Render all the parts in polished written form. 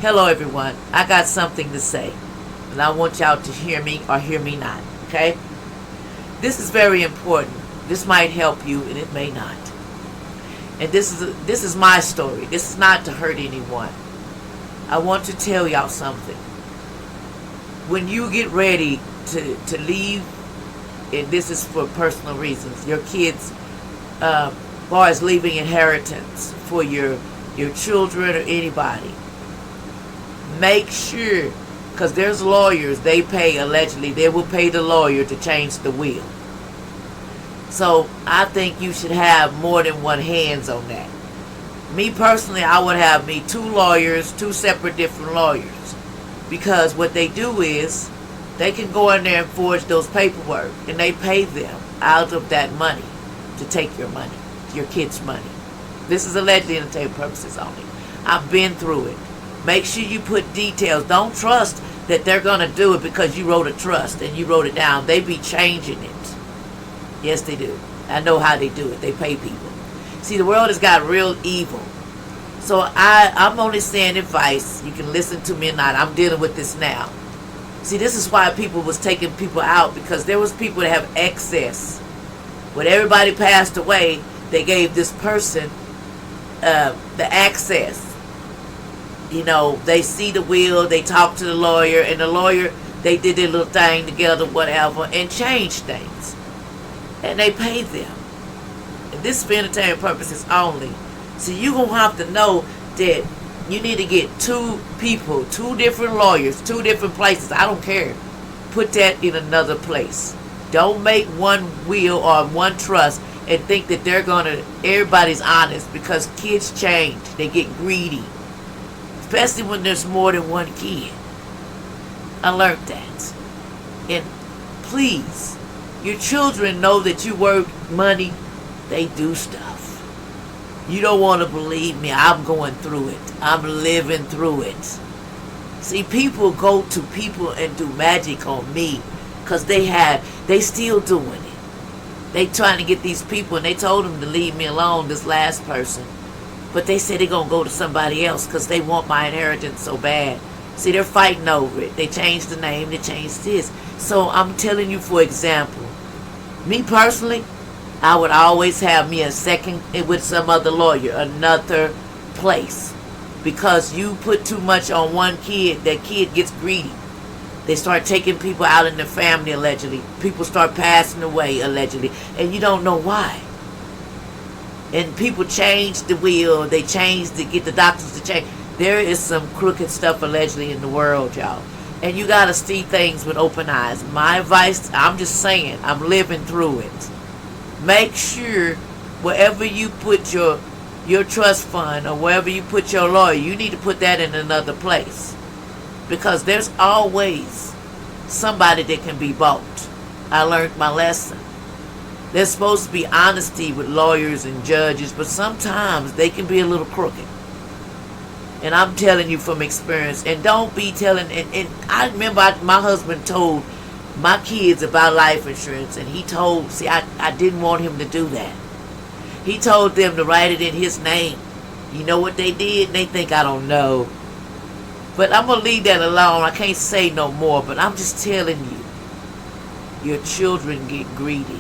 Hello, everyone. I got something to say, and I want y'all to hear me or hear me not. Okay? This is very important. This might help you, and it may not. And this is my story. This is not to hurt anyone. I want to tell y'all something. When you get ready to leave, and this is for personal reasons, your kids, far as leaving inheritance for your children or anybody, make sure, because there's lawyers, allegedly they will pay the lawyer to change the will. So I think you should have more than one hands on that. Me personally, I would have me two lawyers, two separate different lawyers, because what they do is they can go in there and forge those paperwork, and they pay them out of that money to take your money, your kids' money. This is allegedly entertainment purposes only. I've been through it. Make sure you put details. Don't trust that they're going to do it because you wrote a trust and you wrote it down. They be changing it. Yes, they do. I know how they do it. They pay people. See, the world has got real evil. So I'm only saying advice. You can listen to me or not. I'm dealing with this now. See, this is why people was taking people out, because there was people that have excess. When everybody passed away, they gave this person the access. You know, they see the will, they talk to the lawyer, and the lawyer, they did their little thing together, whatever, and changed things. And they pay them. And this is for entertainment purposes only. So you're going to have to know that you need to get two people, two different lawyers, two different places. I don't care. Put that in another place. Don't make one will or one trust and think that everybody's honest, because kids change. They get greedy. Especially when there's more than one kid. I learned that. And please, your children know that you work money. They do stuff. You don't want to believe me. I'm going through it. I'm living through it. See, people go to people and do magic on me because they still doing it. They trying to get these people, and they told them to leave me alone, this last person. But they said they're going to go to somebody else because they want my inheritance so bad. See, they're fighting over it. They changed the name. They changed this. So I'm telling you, for example, me personally, I would always have me a second with some other lawyer, another place. Because you put too much on one kid, that kid gets greedy. They start taking people out in the family, allegedly. People start passing away, allegedly. And you don't know why. And people change the will. They change to get the doctors to change. There is some crooked stuff allegedly in the world, y'all. And you got to see things with open eyes. My advice, I'm just saying, I'm living through it. Make sure wherever you put your trust fund or wherever you put your lawyer, you need to put that in another place. Because there's always somebody that can be bought. I learned my lesson. There's supposed to be honesty with lawyers and judges, but sometimes they can be a little crooked. And I'm telling you from experience. And don't be telling, and I remember my husband told my kids about life insurance, and he told, see, I didn't want him to do that. He told them to write it in his name. You know what they did? They think I don't know. But I'm going to leave that alone. I can't say no more, but I'm just telling you, your children get greedy.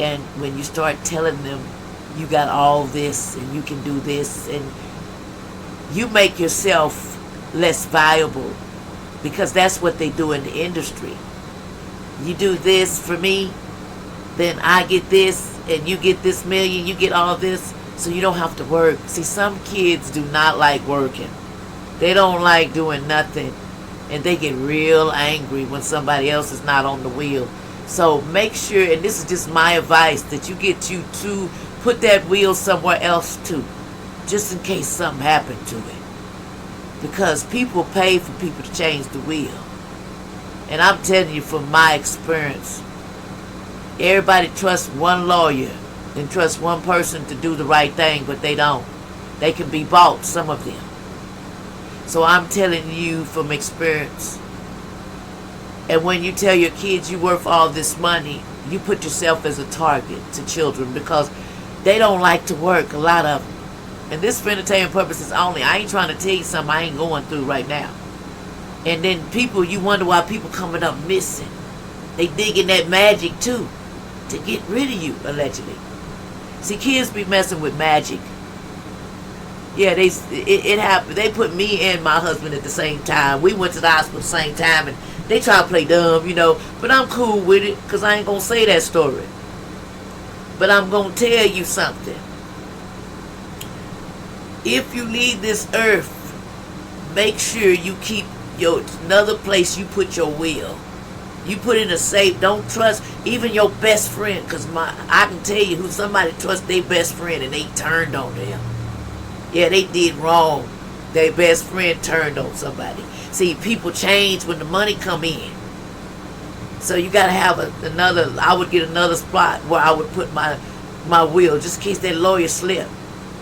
And when you start telling them you got all this and you can do this, and you make yourself less valuable, because that's what they do in the industry. You do this for me, then I get this, and you get this million, you get all this, so you don't have to work. See, some kids do not like working. They don't like doing nothing, and they get real angry when somebody else is not on the wheel. So make sure, and this is just my advice, that you get you to put that wheel somewhere else too, just in case something happened to it. Because people pay for people to change the wheel. And I'm telling you from my experience, everybody trusts one lawyer and trusts one person to do the right thing, but they don't. They can be bought, some of them. So I'm telling you from experience. And when you tell your kids you're worth all this money, you put yourself as a target to children, because they don't like to work, a lot of them. And this for entertainment purposes only. I ain't trying to tell you something I ain't going through right now. And then people, you wonder why people coming up missing. They digging that magic too, to get rid of you, allegedly. See, kids be messing with magic. Yeah, it happened. They put me and my husband at the same time. We went to the hospital at the same time, and they try to play dumb, you know. But I'm cool with it, because I ain't going to say that story. But I'm going to tell you something. If you leave this earth, make sure you keep another place you put your will. You put in a safe. Don't trust even your best friend, because I can tell you who somebody trusts their best friend and they turned on them. Yeah, they did wrong. Their best friend turned on somebody. See, people change when the money come in. So you got to have another. I would get another spot where I would put my will, just in case that lawyer slip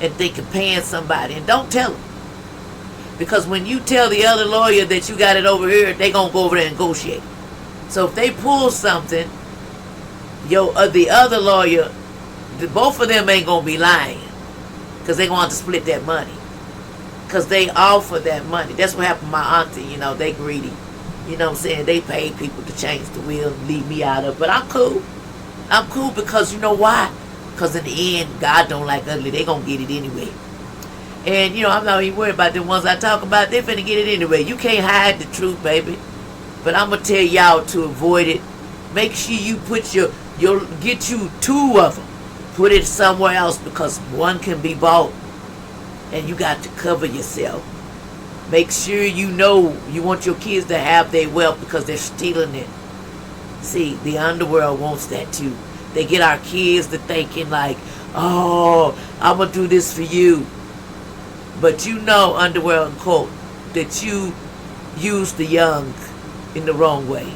and think of paying somebody. And don't tell them. Because when you tell the other lawyer that you got it over here, they going to go over there and negotiate. So if they pull something, the other lawyer, both of them ain't going to be lying. Because they going to have to split that money. Because they offer that money. That's what happened to my auntie. You know, they greedy. You know what I'm saying? They paid people to change the will and leave me out of it. But I'm cool. I'm cool because you know why? Because in the end, God don't like ugly. They going to get it anyway. And, you know, I'm not even worried about the ones I talk about. They finna get it anyway. You can't hide the truth, baby. But I'm going to tell y'all to avoid it. Make sure you put get you 2 of them. Put it somewhere else, because one can be bought. And you got to cover yourself. Make sure you know you want your kids to have their wealth, because they're stealing it. See, the underworld wants that too. They get our kids to thinking like, oh, I'm going to do this for you. But you know, underworld and quote, that you use the young in the wrong way.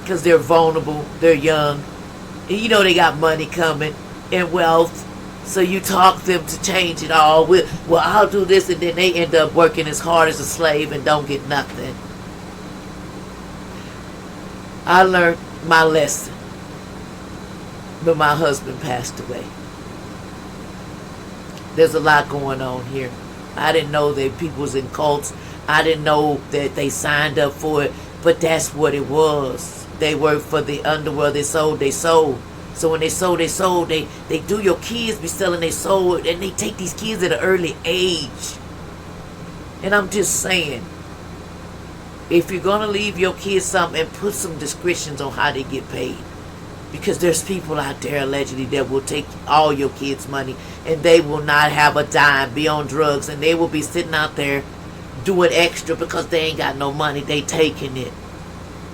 Because they're vulnerable, they're young, and you know they got money coming and wealth. So you talk them to change it all. Well, I'll do this, and then they end up working as hard as a slave and don't get nothing. I learned my lesson, but my husband passed away. There's a lot going on here. I didn't know that people was in cults. I didn't know that they signed up for it, but that's what it was. They worked for the underworld. They sold their soul. So when they sold their soul, they do your kids be selling their soul, and they take these kids at an early age. And I'm just saying, if you're going to leave your kids something, and put some descriptions on how they get paid. Because there's people out there allegedly that will take all your kids' money, and they will not have a dime, be on drugs, and they will be sitting out there doing extra because they ain't got no money. They taking it.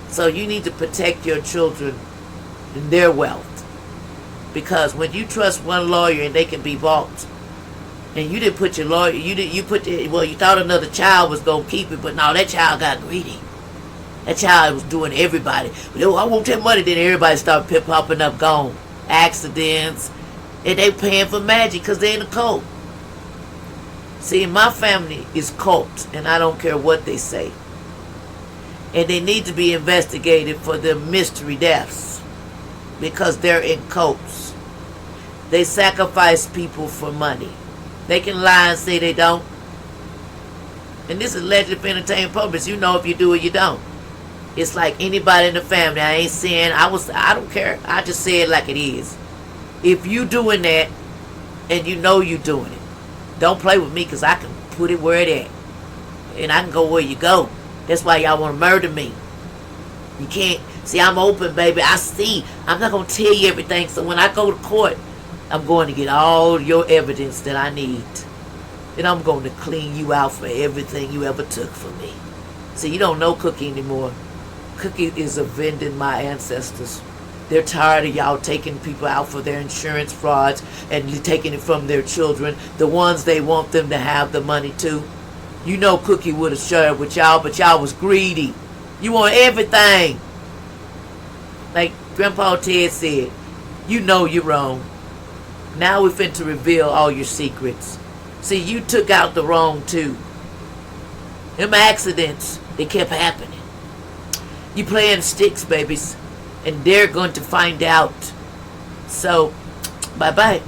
So you need to protect your children and their wealth. Because when you trust one lawyer and they can be bought, and you didn't put your lawyer, you thought another child was going to keep it, but no, that child got greedy. That child was doing everybody. Oh, I want that money. Then everybody started popping up, gone. Accidents. And they paying for magic because they in a cult. See, my family is cult, and I don't care what they say. And they need to be investigated for their mystery deaths, because they're in cults. They sacrifice people for money. They can lie and say they don't. And this is alleged for entertainment purpose. You know if you do or you don't. It's like anybody in the family. I ain't saying I don't care. I just say it like it is. If you doing that and you know you doing it, don't play with me, because I can put it where it at. And I can go where you go. That's why y'all want to murder me. You can't. See, I'm open, baby. I see. I'm not going to tell you everything. So when I go to court, I'm going to get all your evidence that I need. And I'm going to clean you out for everything you ever took from me. See, you don't know Cookie anymore. Cookie is avenging my ancestors. They're tired of y'all taking people out for their insurance frauds and taking it from their children, the ones they want them to have the money to. You know Cookie would have shared with y'all, but y'all was greedy. You want everything. Like Grandpa Ted said, you know you're wrong. Now we're finna reveal all your secrets. See, you took out the wrong too. Them accidents, they kept happening. You playing sticks, babies. And they're going to find out. So, bye-bye.